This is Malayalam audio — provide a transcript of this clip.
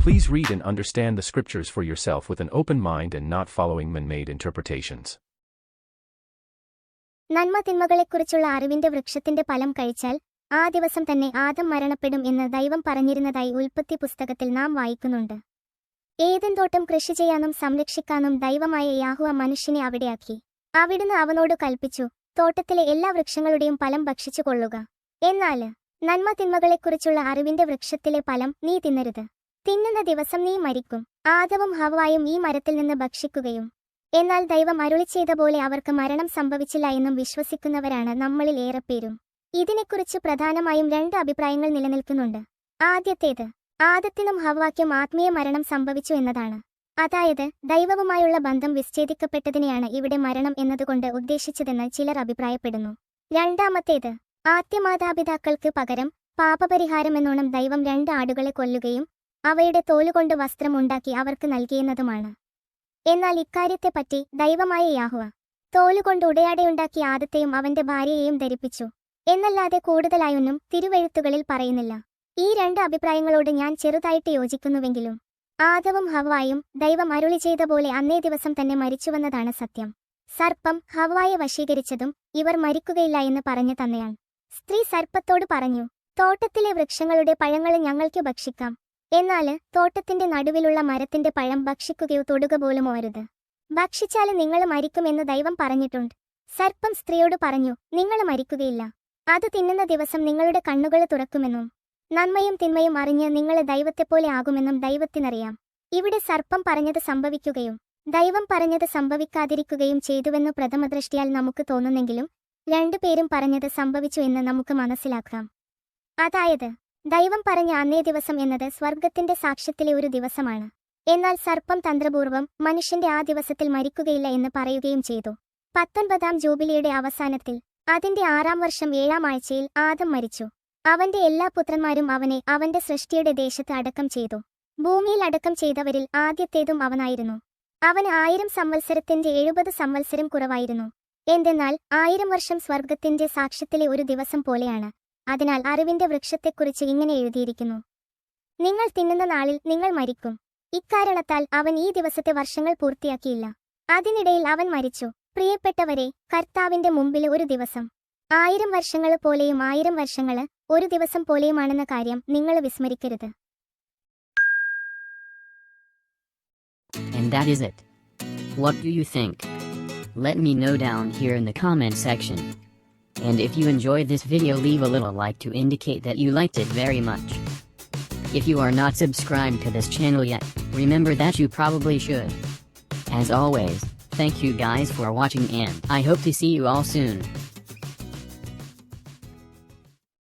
Please read and understand the scriptures for yourself with an open mind and not following man-made interpretations. നന്മ തിന്മകളെക്കുറിച്ചുള്ള അറിവിന്റെ വൃക്ഷത്തിന്റെ ഫലം കഴിച്ചാൽ ആ ദിവസം തന്നെ ആദം മരണപ്പെടും എന്ന് ദൈവം പറഞ്ഞിരുന്നതായി ഉൽപ്പത്തി പുസ്തകത്തിൽ നാം വായിക്കുന്നുണ്ട്. ഏദൻ തോട്ടം കൃഷി ചെയ്യാനും സംരക്ഷിക്കാനും ദൈവമായ യാഹുവ മനുഷ്യനെ അവിടെയാക്കി. അവിടുന്ന് അവനോട് കൽപ്പിച്ചു, തോട്ടത്തിലെ എല്ലാ വൃക്ഷങ്ങളുടെയും ഫലം ഭക്ഷിച്ചു കൊള്ളുക. എന്നാൽ നന്മ തിന്മകളെക്കുറിച്ചുള്ള അറിവിന്റെ വൃക്ഷത്തിലെ ഫലം നീ തിന്നരുത്. തിന്നുന്ന ദിവസം നീ മരിക്കും. ആദവും ഹവ്വായും ഈ മരത്തിൽ നിന്ന് ഭക്ഷിക്കുകയും എന്നാൽ ദൈവം അരുളിച്ചെയ്ത പോലെ അവർക്ക് മരണം സംഭവിച്ചില്ല എന്നും വിശ്വസിക്കുന്നവരാണ് നമ്മളിൽ ഏറെപ്പേരും. ഇതിനെക്കുറിച്ച് പ്രധാനമായും 2 അഭിപ്രായങ്ങൾ നിലനിൽക്കുന്നുണ്ട്. ആദ്യത്തേത്, ആദത്തിനും ഹവ്വായ്ക്കും ആത്മീയ മരണം സംഭവിച്ചു എന്നതാണ്. അതായത് ദൈവവുമായുള്ള ബന്ധം വിച്ഛേദിക്കപ്പെട്ടതിനെയാണ് ഇവിടെ മരണം എന്നതുകൊണ്ട് ഉദ്ദേശിച്ചതെന്ന് ചിലർ അഭിപ്രായപ്പെടുന്നു. രണ്ടാമത്തേത്, ആദ്യമാതാപിതാക്കൾക്ക് പകരം പാപപരിഹാരമെന്നോണം ദൈവം 2 ആടുകളെ കൊല്ലുകയും അവയുടെ തോലുകൊണ്ട് വസ്ത്രം ഉണ്ടാക്കി അവർക്ക് നൽകിയെന്നതുമാണ്. എന്നാൽ ഇക്കാര്യത്തെപ്പറ്റി ദൈവമായ യാഹുവ തോലുകൊണ്ട് ഉടയാടയുണ്ടാക്കി ആദത്തെയും അവന്റെ ഭാര്യയെയും ധരിപ്പിച്ചു എന്നല്ലാതെ കൂടുതലായൊന്നും തിരുവെഴുത്തുകളിൽ പറയുന്നില്ല. ഈ 2 അഭിപ്രായങ്ങളോട് ഞാൻ ചെറുതായിട്ട് യോജിക്കുന്നുവെങ്കിലും ആദവും ഹവ്വായും ദൈവം അരുളി ചെയ്ത പോലെ അന്നേ ദിവസം തന്നെ മരിച്ചുവെന്നതാണ് സത്യം. സർപ്പം ഹവ്വായെ വശീകരിച്ചതും ഇവർ മരിക്കുകയില്ല എന്ന് പറഞ്ഞു തന്നെയാണ്. സ്ത്രീ സർപ്പത്തോട് പറഞ്ഞു, തോട്ടത്തിലെ വൃക്ഷങ്ങളുടെ പഴങ്ങൾ ഞങ്ങൾക്ക് ഭക്ഷിക്കാം, എന്നാല് തോട്ടത്തിന്റെ നടുവിലുള്ള മരത്തിന്റെ പഴം ഭക്ഷിക്കുകയോ തൊടുക പോലും അരുത്. ഭക്ഷിച്ചാല് നിങ്ങൾ മരിക്കുമെന്ന് ദൈവം പറഞ്ഞിട്ടുണ്ട്. സർപ്പം സ്ത്രീയോട് പറഞ്ഞു, നിങ്ങൾ മരിക്കുകയില്ല. അത് തിന്നുന്ന ദിവസം നിങ്ങളുടെ കണ്ണുകൾ തുറക്കുമെന്നും നന്മയും തിന്മയും അറിഞ്ഞ് നിങ്ങൾ ദൈവത്തെപ്പോലെ ആകുമെന്നും ദൈവത്തിനറിയാം. ഇവിടെ സർപ്പം പറഞ്ഞത് സംഭവിക്കുകയും ദൈവം പറഞ്ഞത് സംഭവിക്കാതിരിക്കുകയും ചെയ്തുവെന്നു പ്രഥമദൃഷ്ടിയാൽ നമുക്ക് തോന്നുന്നെങ്കിലും 2 പേരും പറഞ്ഞത് സംഭവിച്ചു എന്ന് നമുക്ക് മനസ്സിലാക്കാം. അതായത് ദൈവം പറഞ്ഞ അന്നേ ദിവസം എന്നത് സ്വർഗത്തിന്റെ സാക്ഷ്യത്തിലെ ഒരു ദിവസമാണ്. എന്നാൽ സർപ്പം തന്ത്രപൂർവം മനുഷ്യന്റെ ആ ദിവസത്തിൽ മരിക്കുകയില്ല എന്ന് പറയുകയും ചെയ്തു. 19ാം ജൂബിലിയുടെ അവസാനത്തിൽ അതിന്റെ 6ാം വർഷം 7ാം ആഴ്ചയിൽ ആദം മരിച്ചു. അവന്റെ എല്ലാ പുത്രന്മാരും അവനെ അവന്റെ സൃഷ്ടിയുടെ ദേശത്ത് അടക്കം ചെയ്തു. ഭൂമിയിൽ അടക്കം ചെയ്തവരിൽ ആദ്യത്തേതും അവനായിരുന്നു. അവന് 1000 സംവത്സരത്തിന്റെ 70 സംവത്സരം കുറവായിരുന്നു. എന്തെന്നാൽ 1000 വർഷം സ്വർഗത്തിന്റെ സാക്ഷ്യത്തിലെ ഒരു ദിവസം പോലെയാണ്. അതിനാൽ അറിവിന്റെ വൃക്ഷത്തെക്കുറിച്ച് ഇങ്ങനെ എഴുതിയിരിക്കുന്നു, നിങ്ങൾ തിന്നുന്ന നാളിൽ നിങ്ങൾ മരിക്കും. ഇക്കാരണത്താൽ അവൻ ഈ ദിവസത്തെ വർഷങ്ങൾ പൂർത്തിയാക്കിയില്ല. അതിനിടയിൽ അവൻ മരിച്ചു. പ്രിയപ്പെട്ടവരെ, കർത്താവിന്റെ മുമ്പിൽ ഒരു ദിവസം 1000 വർഷങ്ങൾ പോലെയും 1000 വർഷങ്ങൾ ഒരു ദിവസം പോലെയുമാണെന്ന കാര്യം നിങ്ങൾ വിസ്മരിക്കരുത്. And that is it. What do you think? Let me know down here in the comment section. And if you enjoyed this video, leave a little like to indicate that you liked it very much. If you are not subscribed to this channel yet, remember that you probably should. As always, thank you guys for watching and I hope to see you all soon.